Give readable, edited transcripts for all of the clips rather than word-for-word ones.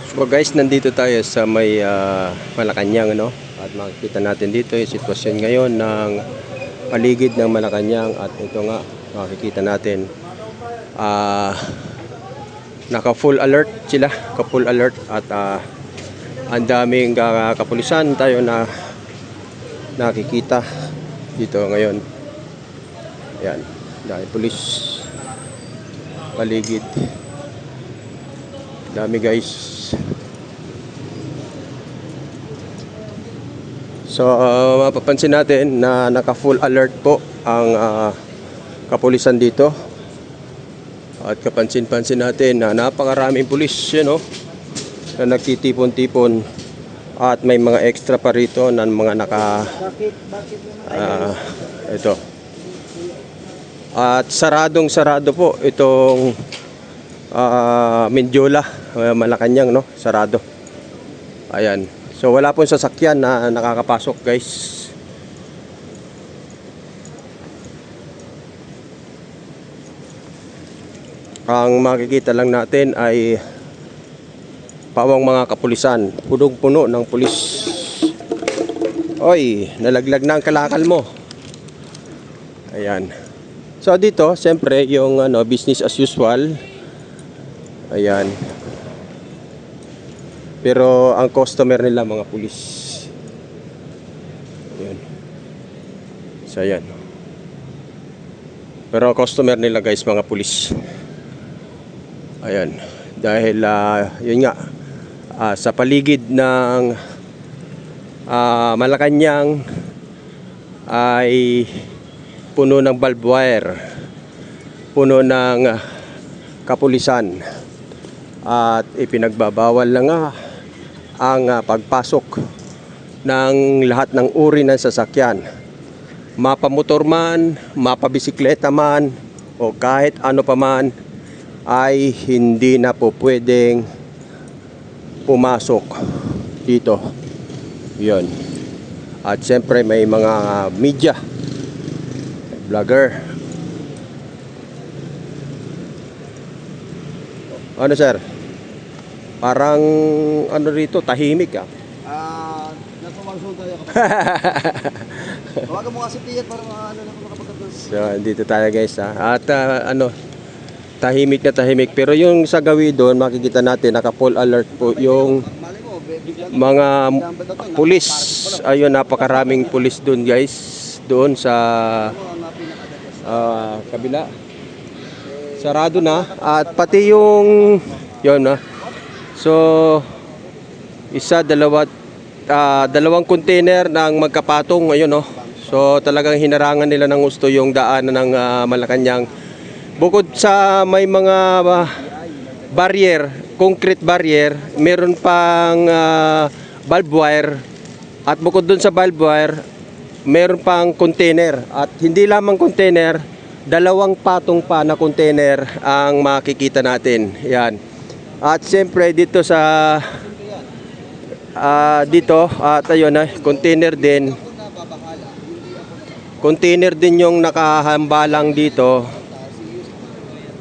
So guys, nandito tayo sa may Malacanang, no? At makikita natin dito yung sitwasyon ngayon ng paligid ng Malacanang. At ito nga, makikita natin naka full alert sila, ka full alert. At ang daming kapulisan tayo na nakikita dito ngayon. Yan, dahil pulis paligid, dami guys. So mapapansin natin na naka full alert po ang kapulisan dito. At kapansin-pansin natin na napakaraming pulis, na nagtitipon-tipon. At may mga extra pa rito ng mga ito. At sarado po itong Mindiola, Malacanang, no? Sarado. Ayan. So wala pong sasakyan na nakakapasok, guys. Ang makikita lang natin ay pawang mga kapulisan, punong-puno ng pulis. Oy, nalaglag na ang kalakal mo. Ayan. So dito, siyempre, yung business as usual. Ayan. Pero ang customer nila mga pulis. Ayan. So ayan. Pero ang customer nila guys mga pulis. Ayan. Dahil yun nga, sa paligid ng Malacanang ay puno ng barbed wire, puno ng kapulisan. At ipinagbabawal na nga ang pagpasok ng lahat ng uri ng sasakyan, mapamotor man, mapabisikleta man, o kahit ano pa man, ay hindi na po pwedeng pumasok dito. Yun. At siyempre may mga media, vlogger. Ano sir? Parang ano rito, tahimik nagpamalsun tayo kapag. Tawagan mo kasi tiyat para ano na makapagkatapos. So, dito tayo guys At tahimik na tahimik. Pero yung sa gawi doon, makikita natin, naka full alert po yung mga pulis. Ayun, napakaraming pulis doon guys. Doon sa kabila. Sarado na. At pati yung yun So dalawang container ng magkapatong ngayon So talagang hinarangan nila ng gusto yung daanan ng Malacanang. Bukod sa may mga barrier, concrete barrier, meron pang barbed wire. At bukod dun sa barbed wire, meron pang container. At hindi lamang container, dalawang patong pa na container ang makikita natin. Yan. At siyempre dito sa ayun container din. Container din yung nakahambalang dito.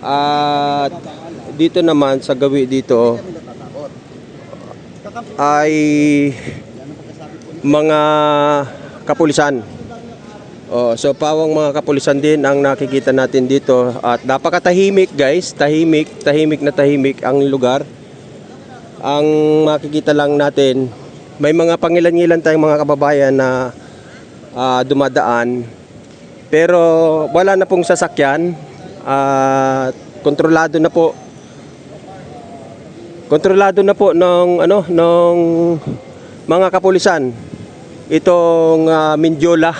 At dito naman sa gawi dito ay mga kapulisan. So pawang mga kapulisan din ang nakikita natin dito. At napakatahimik guys, tahimik ang lugar. Ang makikita lang natin, may mga pangilan-ngilan tayong mga kababayan na dumadaan. Pero wala na pong sasakyan. Kontrolado na po. Kontrolado na po ng mga kapulisan. Itong Mindiola,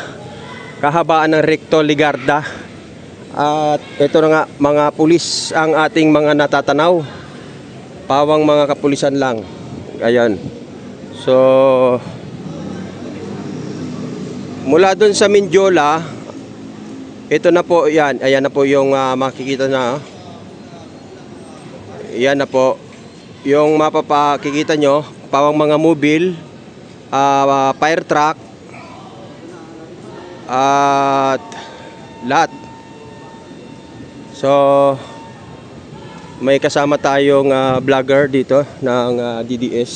kahabaan ng Recto Ligarda. At ito na nga, mga pulis ang ating mga natatanaw. Pawang mga kapulisan lang. Ayan. So mula dun sa Mindiola, ito na po, yan. Ayan na po yung makikita na. Yan na po. Yung mapapakikita nyo, pawang mga mobile, fire truck, at lahat. So may kasama tayong vlogger dito ng DDS.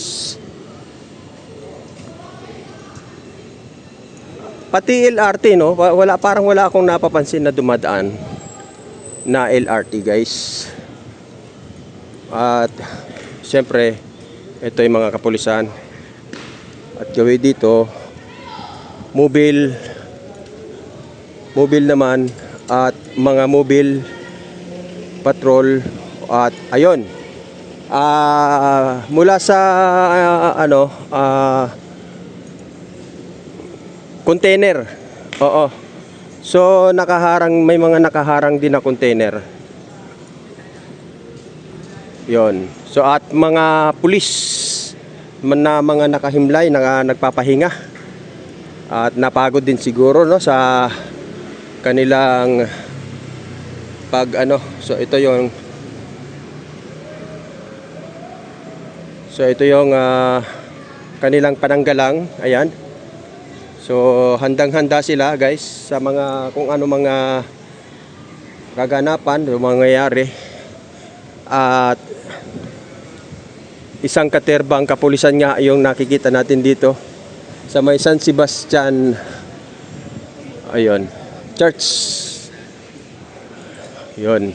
Pati LRT, no? Parang wala akong napapansin na dumadaan na LRT, guys. At siyempre, ito yung mga kapulisan. At gawin dito, mobile naman at mga mobile patrol. At ayun, mula sa container. Oo. So may mga nakaharang din na container. Yon. So at mga pulis na mga nakahimlay na nagpapahinga. At napagod din siguro, no, sa kanilang so ito yung kanilang pananggalang. Ayan. So handang-handa sila, guys, sa mga kung ano mga kaganapan o mangyayari. At isang katerbang kapulisan nga yung nakikita natin dito sa may San Sebastian, ayun, church. Yun.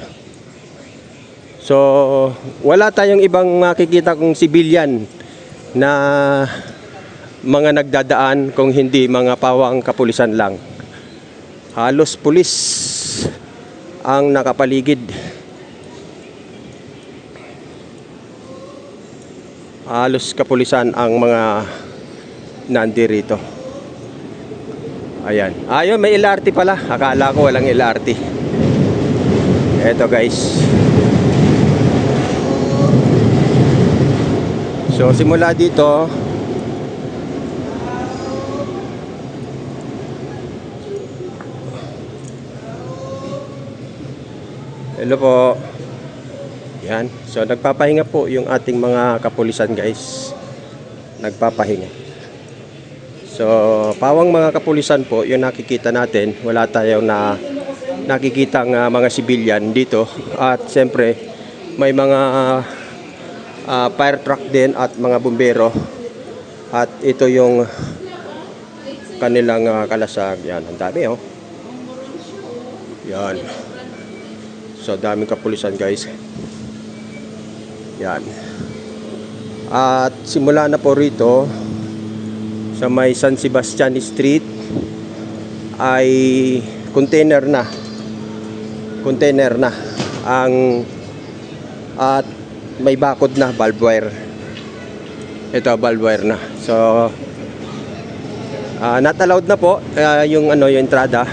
So wala tayong ibang makikita kung civilian na mga nagdadaan, kung hindi mga pawang kapulisan lang. Halos pulis ang nakapaligid. Halos kapulisan ang mga nandirito. Ayan. Ayun, may LRT pala. Akala ko walang LRT. Eto, guys. So simula dito, hello po. Yan. So nagpapahinga po yung ating mga kapulisan, guys. Nagpapahinga. So pawang mga kapulisan po yung nakikita natin. Wala tayong nakikitang mga civilian dito. At siyempre may mga fire truck din at mga bumbero. At ito yung kanilang kalasag. Yan, ang dami, oh. Yan. So daming kapulisan, guys. Yan. At simula na po rito sa may San Sebastian Street ay container na ang at may bakod na barbed wire. Ito, barbed wire na. So not allowed na po yung yung entrada.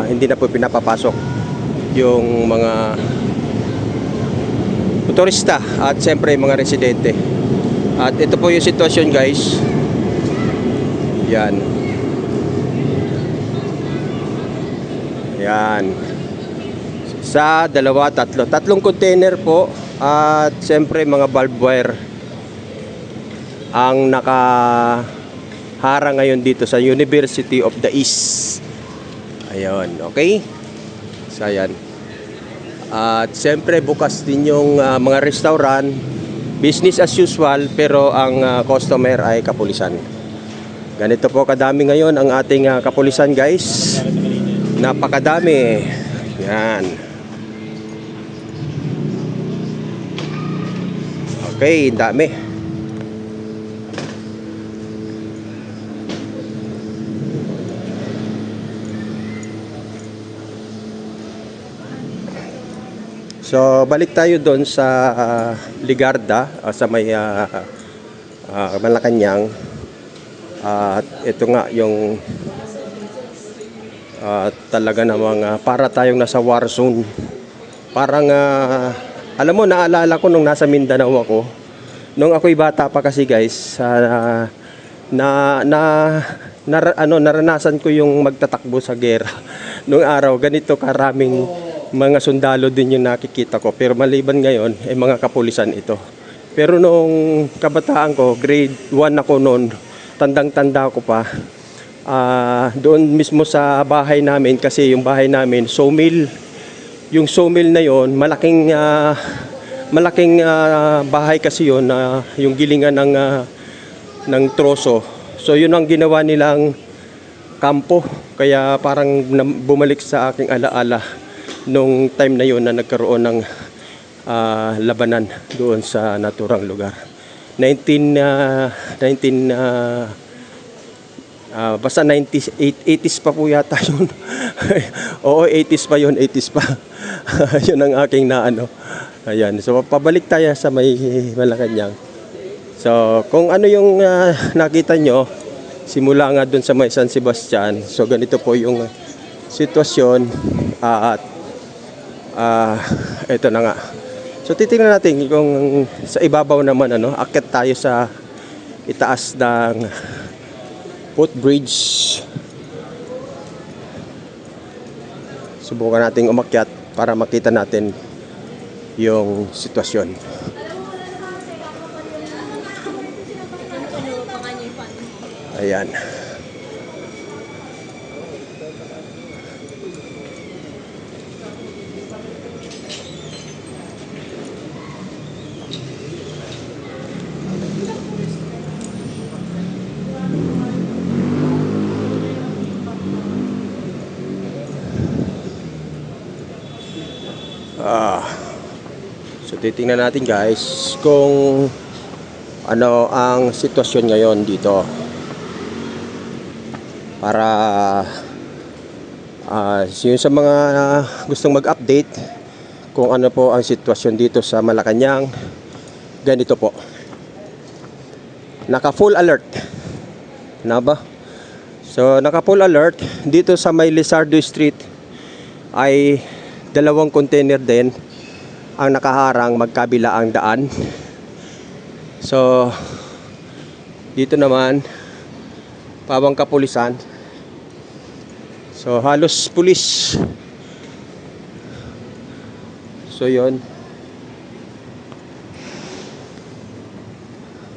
Hindi na po pinapapasok yung mga motorista at siyempre mga residente. At ito po yung sitwasyon, guys. Yan. Yan. Sa tatlong container po. At siyempre mga barbed wire ang nakaharang ngayon dito sa University of the East. Ayun, okay? So ayan. At siyempre bukas din yung mga restaurant, business as usual, pero ang customer ay kapulisan. Ganito po kadami ngayon ang ating kapulisan, guys. Napakadami. Yan. Okay, dami. So balik tayo doon sa Ligarda, sa may Malacanang. At ito nga yung talaga namang para tayong nasa war zone. Parang alam mo, naalala ko nung nasa Mindanao ako. Nung ako'y bata pa kasi, guys, naranasan ko yung magtatakbo sa gera. Nung araw, ganito karaming mga sundalo din yung nakikita ko. Pero maliban ngayon, mga kapulisan ito. Pero nung kabataan ko, grade 1 ako noon, tandang-tanda ko pa. Doon mismo sa bahay namin, kasi yung bahay namin, sawmill. Yung sawmill na yon, malaking malaking bahay kasi yun na yung gilingan ng troso. So yun ang ginawa nilang kampo. Kaya parang bumalik sa aking alaala nung time na yun na nagkaroon ng labanan doon sa naturang lugar. Basta 80s pa po yata yun. Oo, 80s pa yun, 80s pa. Yun ang aking naano. Ayan, so pabalik tayo sa may Malacanang. So kung ano yung nakita nyo, simula nga dun sa may San Sebastian. So ganito po yung sitwasyon at ito na nga. So titingnan natin kung sa ibabaw naman akyat tayo sa itaas ng footbridge. Subukan nating umakyat para makita natin yung sitwasyon. Ayan. So titingnan natin guys kung ano ang sitwasyon ngayon dito para yung sa mga gustong mag-update kung ano po ang sitwasyon dito sa Malacanang. Ganito po, naka full alert na ba? So naka full alert dito sa may Lizardo Street ay 2 container din ang nakaharang magkabila ang daan. So dito naman pawang kapulisan. So halos pulis. So yun.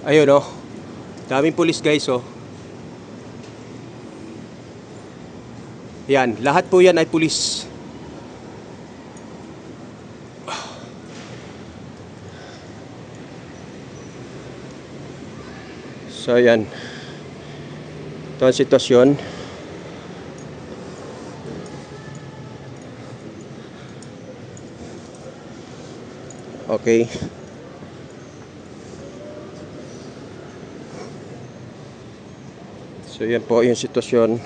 Ayun daming pulis guys Yan, lahat po yan ay pulis. So yan. Ito ang sitwasyon. Okay. So yan po yung sitwasyon.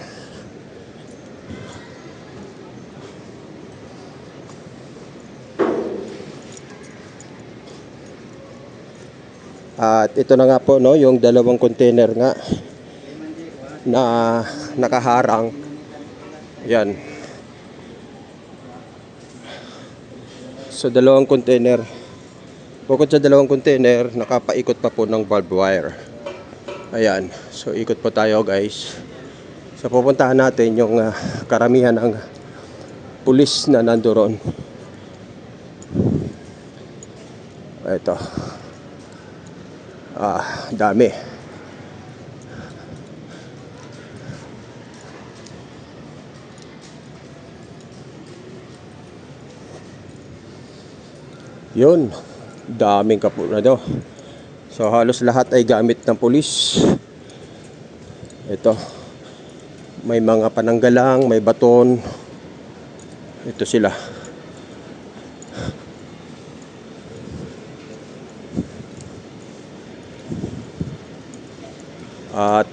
At ito na nga po yung 2 container nga na nakaharang. Yan. So 2 container. Bukod sa 2 container, nakapaikot pa po ng barbed wire. Ayan. So ikot po tayo guys. So pupuntahan natin yung karamihan ng pulis na nandoon. Ito. Dami. Yun, daming kapulado. So halos lahat ay gamit ng pulis. Ito, may mga pananggalang, may baton. Ito sila. At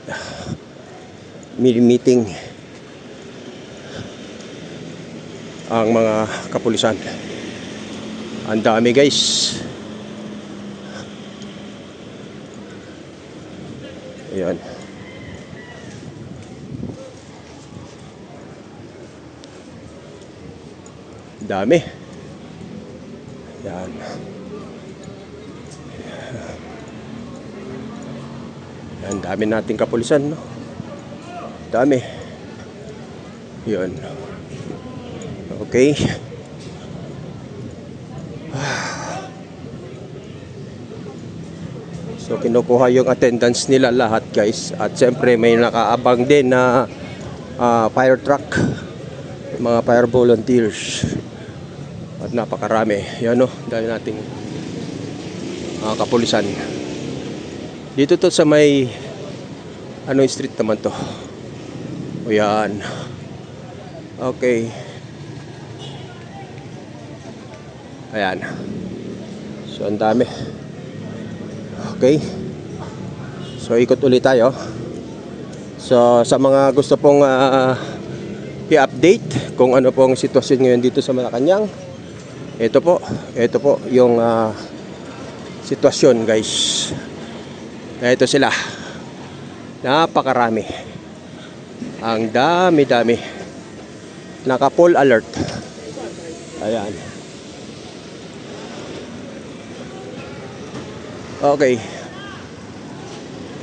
meeting ang mga kapulisan. Ang dami guys. Ayan. Dami. Ayan. Ang dami nating kapulisan, Dami. Yun. Okay. So kinukuha yung attendance nila lahat guys. At siyempre may nakaabang din na fire truck, mga fire volunteers. At napakarami. Yan dahil nating kapulisan. Dito to sa may ano street naman to. O yan. Okay. Ayan. So ang dami. Okay. So ikot ulit tayo. So sa mga gusto pong i-update kung ano pong sitwasyon ngayon dito sa Malacanang, ito po yung sitwasyon, guys. Ito sila. Napakarami. Ang dami-dami. Naka-full alert. Ayan. Okay.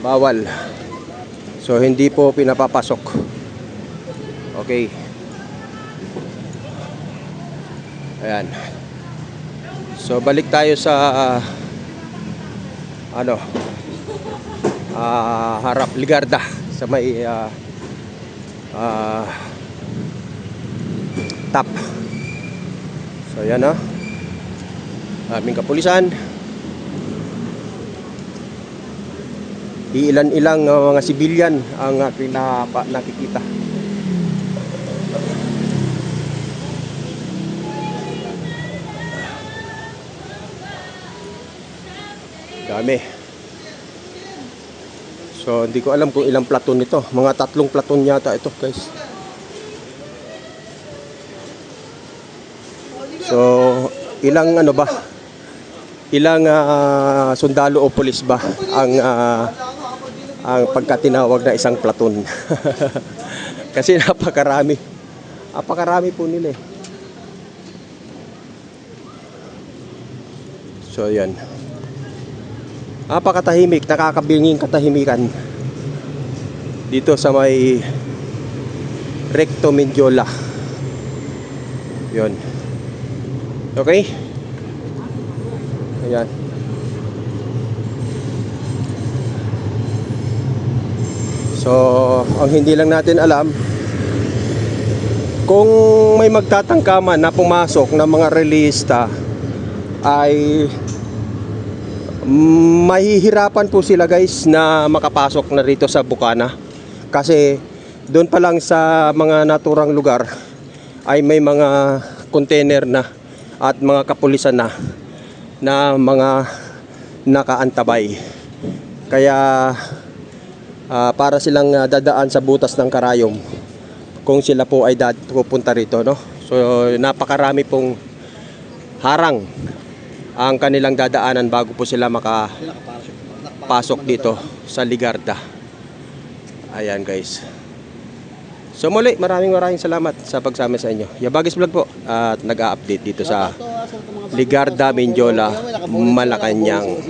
Bawal. So hindi po pinapapasok. Okay. Ayan. So balik tayo sa harap Ligarda sa may tap. So ayan aming kapulisan. Ilan-ilang mga sibilyan ang nakikita. Dami. So hindi ko alam kung ilang platon ito. Mga 3 platon yata ito, guys. So ilang ilang sundalo o pulis ba ang pagkatinawag na isang platon. Kasi napakarami po nila eh. So yan, napakatahimik, nakakabinging katahimikan dito sa may Recto Mindiola. Yun. Okay. Ayan. So, ang hindi lang natin alam, kung may magtatangkaman na pumasok ng mga relihista, ay mahihirapan po sila, guys, na makapasok na rito sa Bukana. Kasi doon pa lang sa mga naturang lugar ay may mga container na at mga kapulisan na mga nakaantabay. Kaya para silang dadaan sa butas ng karayom kung sila po ay pupunta rito, no? So napakarami pong harang ang kanilang dadaanan bago po sila makapasok dito sa Ligarda. Ayan, guys. So muli, maraming salamat sa pagsama sa inyo. Yabagis Vlog po at nag-a-update dito sa Ligarda, Mindiola, Malacanang.